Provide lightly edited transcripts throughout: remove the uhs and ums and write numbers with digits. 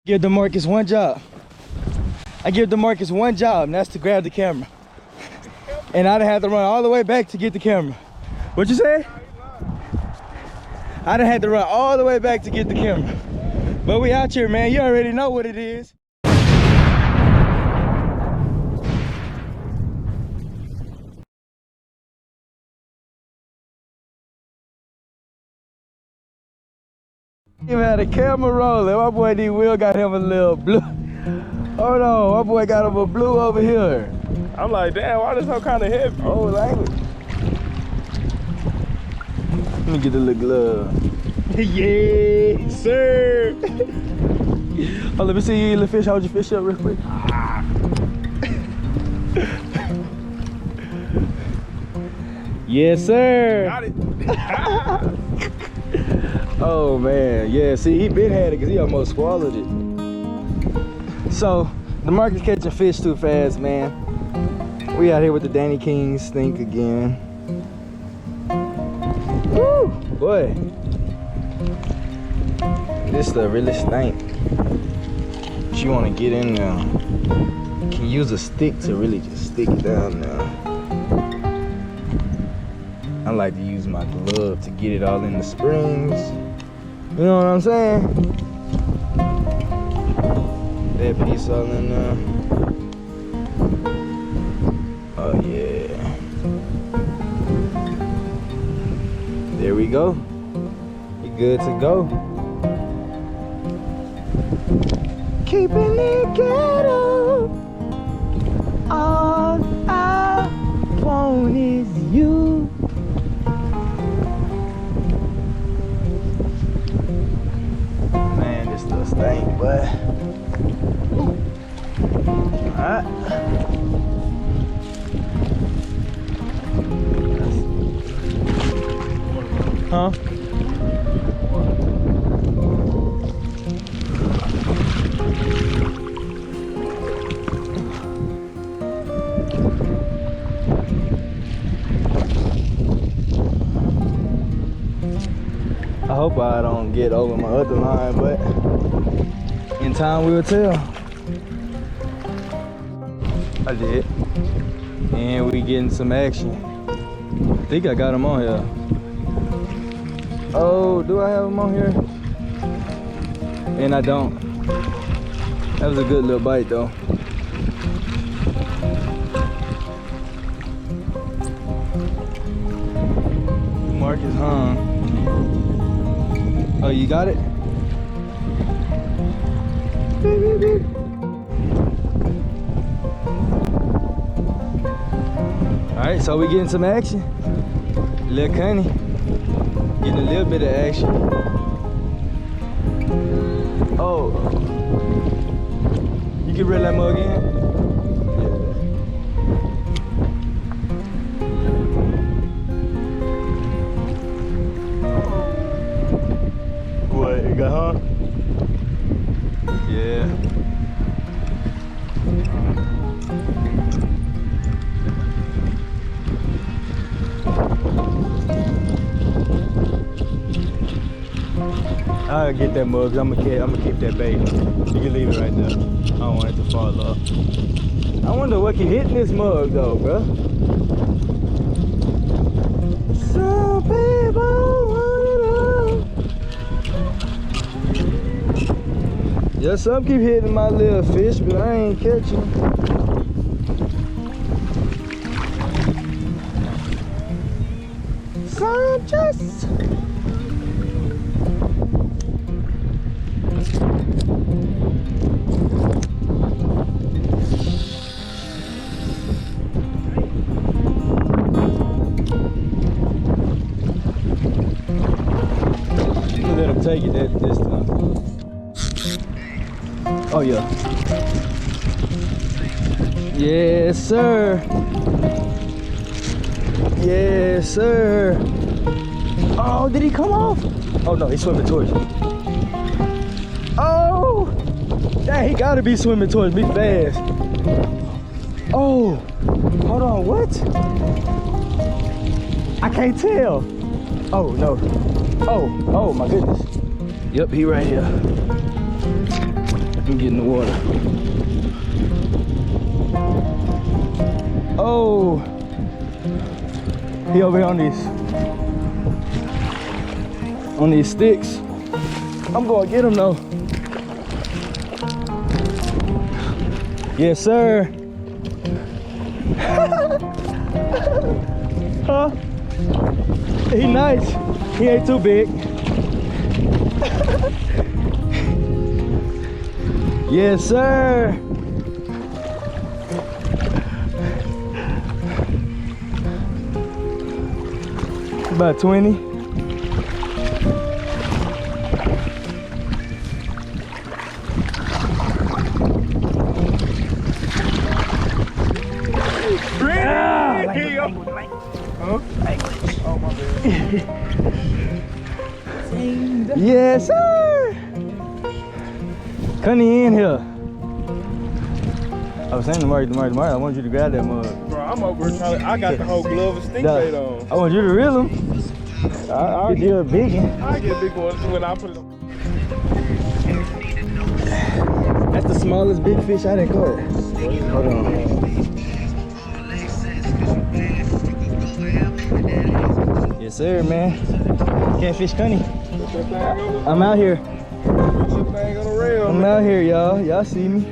Give DeMarcus one job. I give DeMarcus one job, and that's to grab the camera. And I done had to run all the way back to get the camera. What you say? I done had to run all the way back to get the camera. But we out here, man. You already know what it is. Even had a camera rolling. My boy D Will got him a little blue. Hold on, my boy got him a blue over here. I'm like, damn, why this so kind of heavy? Oh, language. Let me get the little glove. Yeah, sir. Oh, let me see you, little fish. Hold your fish up real quick. Yes, sir. Got it. Oh man, yeah, see, he been had it because he almost swallowed it. So, DeMarcus catching fish too fast, man. We out here with the Danny King stink again. Woo, boy. This stuff really stink. But you want to get in there. You can use a stick to really just stick it down there. I like to use my glove to get it all in the springs. You know what I'm saying? That piece all in there. Oh yeah. There we go. You good to go. Keeping it ghetto. All I want is you. Stank, but alright. Huh? I hope I don't get over my other line, but in time we'll tell. I did. And we getting some action. I think I got him on here. Oh, do I have him on here? And I don't. That was a good little bite though. Marcus hung. Oh, you got it? Alright, so we getting some action. Lil Cunny getting a little bit of action. Oh, you can reel that mug in? What, it got hung? Yeah. I'll get that mug. I'm gonna keep that bait. You can leave it right there. I don't want it to fall off. I wonder what can hit this mug though, bro. Some people wanna know. Yeah, some keep hitting my little fish, but I ain't catching. Some just. Let him take it this time. Oh yeah. Yes, sir. Yes, sir. Oh, did he come off? Oh no, he's swimming towards me. Oh, dang, he gotta be swimming towards me fast. Oh, hold on, what? I can't tell. Oh no. Oh my goodness. Yep, he right here. me get in the water. Oh, he over here on these sticks. I'm gonna get him though. Yes, sir. Huh? He nice. He ain't too big. Yes, sir. About 20. Yes, sir. Connie in here. I was saying to Mark, I want you to grab that mug. Bro, I'm over here trying to, I got the whole glove and stink bait on. I want you to reel him. I'll get a big one. I get big ones when I put it on. That's the smallest big fish I done caught. Hold on. Yes, sir, man. Can't fish Connie. I'm out here. I'm out here, y'all. Y'all see me.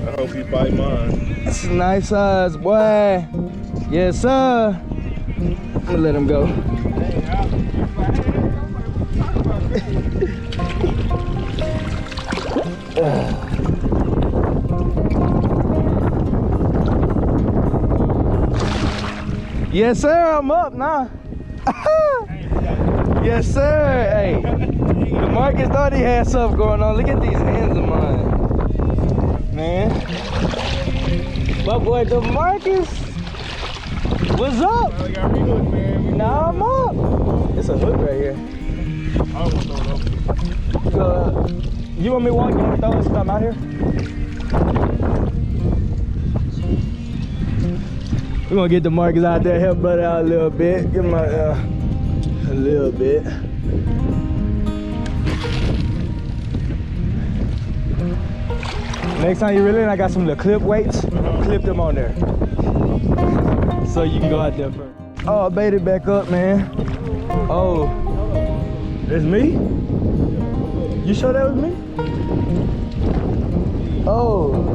I hope he bite mine. That's a nice size, boy. Yes, sir. I'm gonna let him go. Yes, sir. I'm up now. Yes, sir. Hey, Marcus thought he had something going on. Look at these hands of mine, man. My boy DeMarcus, what's up? I got rehooked, man. Now I'm up. It's a hook right here. I don't want to throw it up. You want me to walk? You want to throw this stuff out here? We're gonna get DeMarcus out there, help brother out a little bit. Give him a little bit. Next time you reel in, I got some little clip weights. Clip them on there. So you can go out there first. Oh, I baited back up, man. Oh, it's me? You sure that was me? Oh.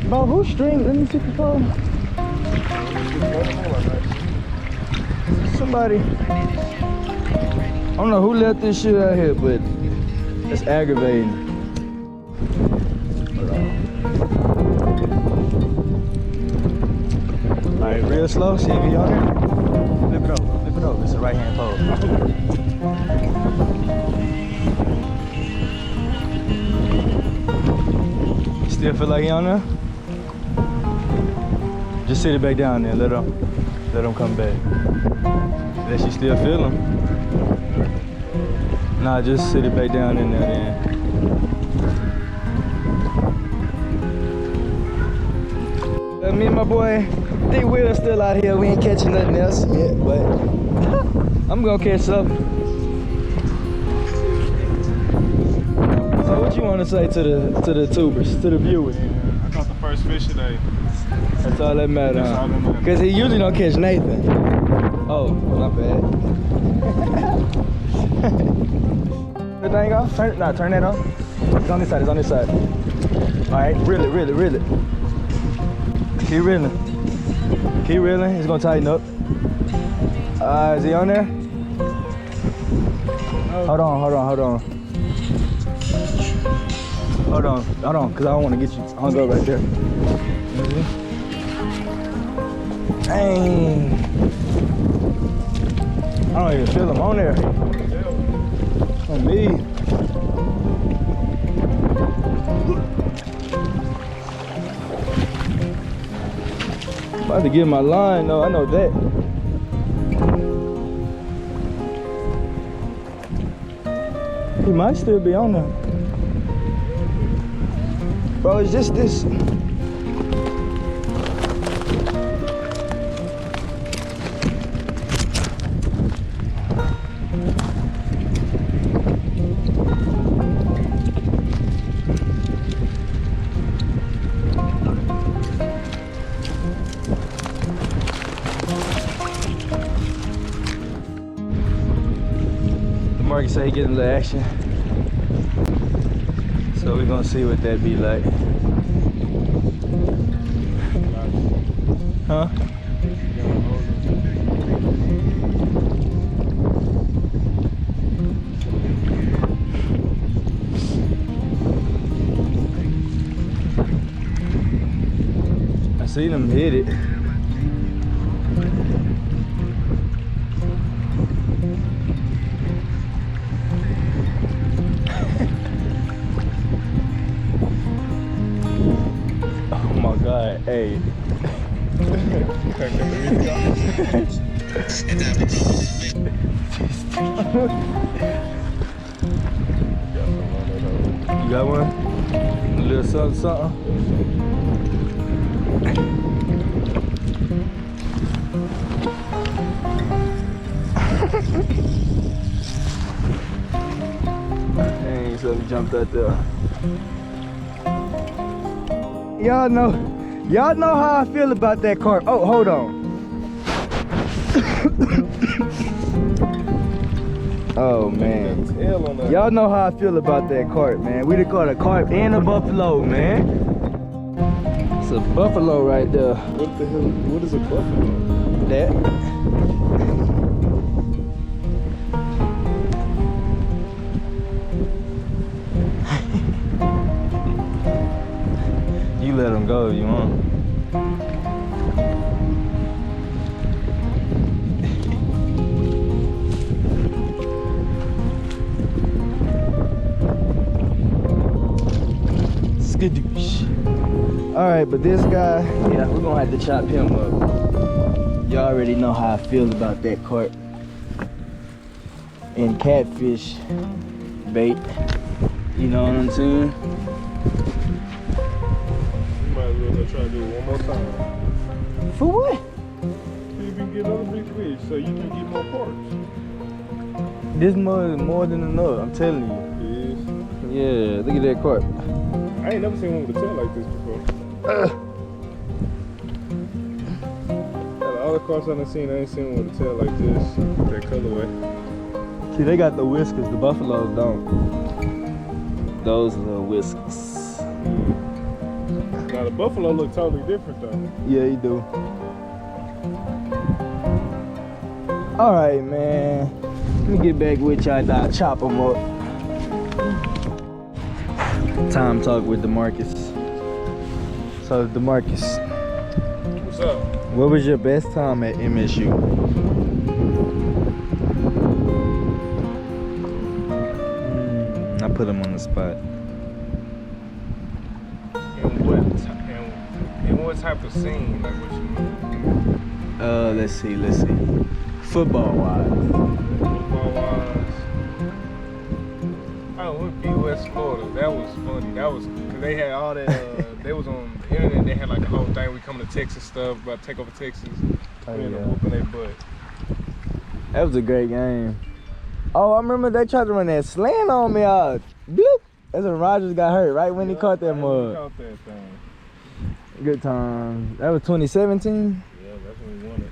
Bro, who's string? Let me see the phone. Somebody. I don't know who left this shit out here, but it's aggravating. All right, real slow. See if he on there. Flip it over. Flip it over. It's a right hand pole. Still feel like he on there? Just sit it back down there. Let him come back. Unless you still feel him. Nah, just sit it back down in there then. Me and my boy D-Will still out here. We ain't catching nothing else yet, but I'm gonna catch something. So what you want to say to the tubers, to the viewers? I caught the first fish today. That's all that matters, That's huh? all that matters. Because he usually don't catch Nathan. Oh, my bad. The thing off? Turn that off. It's on this side, it's on this side. All right, reel it. Keep reeling. Keep reeling, it's gonna tighten up. Is he on there? Hold on. Hold on, because I don't want to get you hung up right there. Dang. I don't even feel him on there. On me. About to get my line though, I know that. He might still be on there. Bro, it's just this. Marcus say he getting a little action. So we're gonna see what that be like. Huh? I seen him hit it. Oh my God, hey. You got one? A little something, something? Dang, something jumped out there. Y'all know how I feel about that carp. Oh, hold on. Oh man, y'all know how I feel about that carp, man. We done caught a carp and a buffalo, man. It's a buffalo right there. What the hell? What is a buffalo? That. You let him go if you want. Skadoosh. Alright, but this guy, yeah, we're gonna have to chop him up. Y'all already know how I feel about that carp and catfish bait. You know what I'm saying? Try to do it one more time. For what? See if you can get another big fish so you can get more parts. This more than enough, I'm telling you. It is. Yeah, look at that carp. I ain't never seen one with a tail like this before. Out of all the carps I've seen, I ain't seen one with a tail like this. That colorway. See, they got the whiskers, the buffaloes don't. Those are the whiskers. Now the buffalo look totally different though. Yeah, you do. All right, man. Let me get back with y'all. I'll chop them up. Time talk with DeMarcus. So, DeMarcus, What's up? what was your best time at MSU? I put him on the spot. And what type of scene? Like what you mean? Let's see. Football wise. Football wise. I went to West Florida. That was funny. That was because they had all that. They was on the internet. They had like a whole thing. We coming to Texas stuff about take over Texas. Oh, We ended up yeah. whooping their butt. That was a great game. Oh, I remember they tried to run that slant on me out. Bloop. That's when Rogers got hurt, right when he caught that He mud. caught that thing. Good time. That was 2017? Yeah, that's when we won it.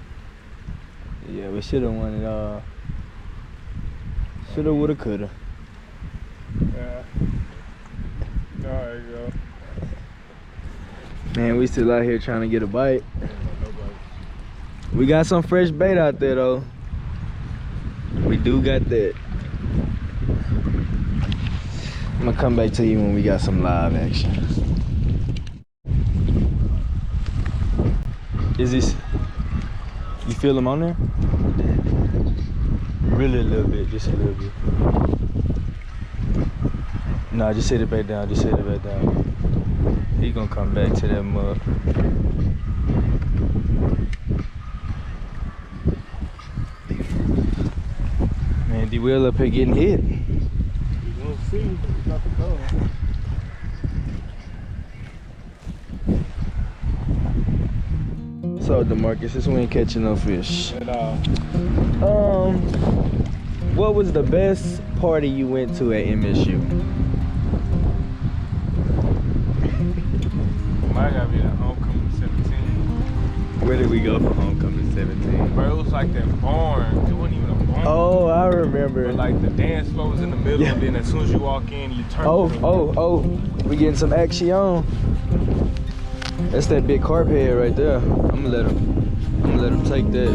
Yeah, we should have won it all. Shoulda, woulda, coulda. Yeah. There you go. Man, we still out here trying to get a bite. We got some fresh bait out there though. We do got that. I'm gonna come back to you when we got some live action. Is this, you feel them on there? Really a little bit, just a little bit. No, just set it back down, just set it back down. He gonna come back to that mud. Man, D-Will up here getting hit. We'll see. We got to go. So DeMarcus, since we ain't catching no fish, And what was the best party you went to at MSU? mine gotta be at homecoming 17. Where did we go for homecoming 17? Bro, it was like that barn. It wasn't even a barn. Oh, I remember. But like the dance floor was in the middle, Yeah. and then as soon as you walk in, you turn. Oh, we getting some action. That's that big carp head right there. I'm gonna let him take that.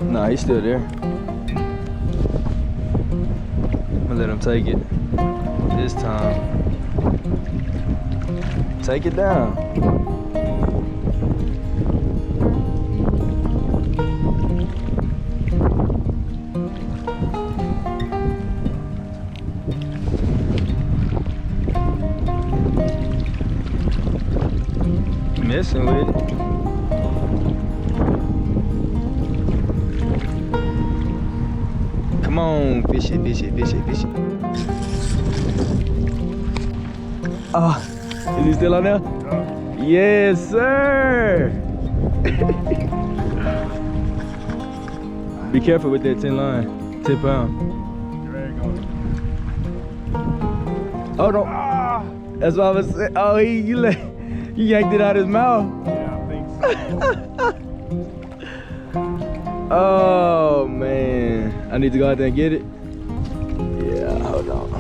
Nah, he's still there. I'm gonna let him take it this time. Take it down. Messing with it. Come on, fish it. Oh, is he still on there? Yes, sir. Be careful with that 10 line, 10 pound. Oh no, that's what I was saying. Oh, you yanked it out his mouth. Yeah, I think so. Oh man, I need to go out there and get it. Yeah, hold on.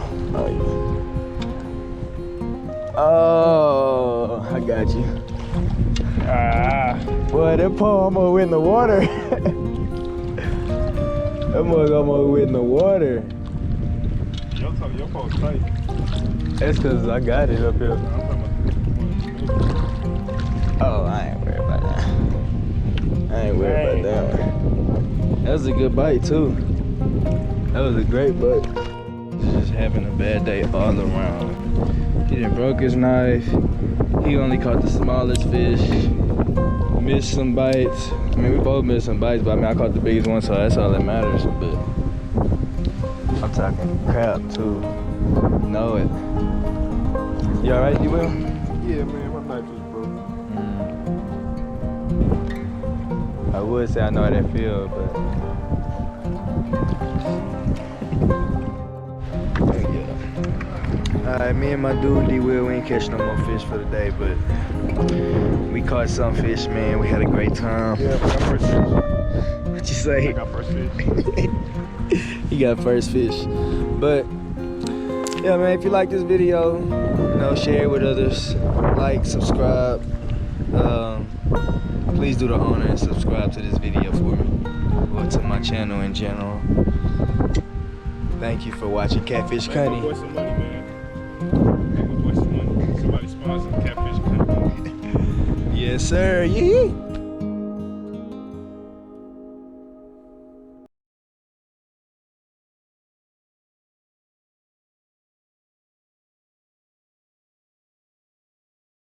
Oh, I got you. Boy, that pole almost went in the water. That mug almost went in the water. Your phone's tight. That's cause I got it up here. I'm talking about Oh, I ain't worried about that. That was a good bite too. That was a great bite. Just having a bad day all around. He done broke his knife. He only caught the smallest fish. Missed some bites. I mean, we both missed some bites, but I mean, I caught the biggest one, so that's all that matters. But I'm talking crap too. Know it. You alright, you will? yeah, man, my knife is broken. I would say I know how that feel, but alright, me and my dude D-Will, we ain't catch no more fish for the day, but we caught some fish, man. We had a great time. Yeah, I got first fish. What you say? I got first fish. He got first fish. But yeah, man, if you like this video, you know, share it with others. Like, subscribe. Please do the honor and subscribe to this video for me, or to my channel in general. Thank you for watching Catfish Make my Cunny. boy some money, man. Make my boy some money. Somebody sponsor Catfish Cunny. Yes, sir. Yee.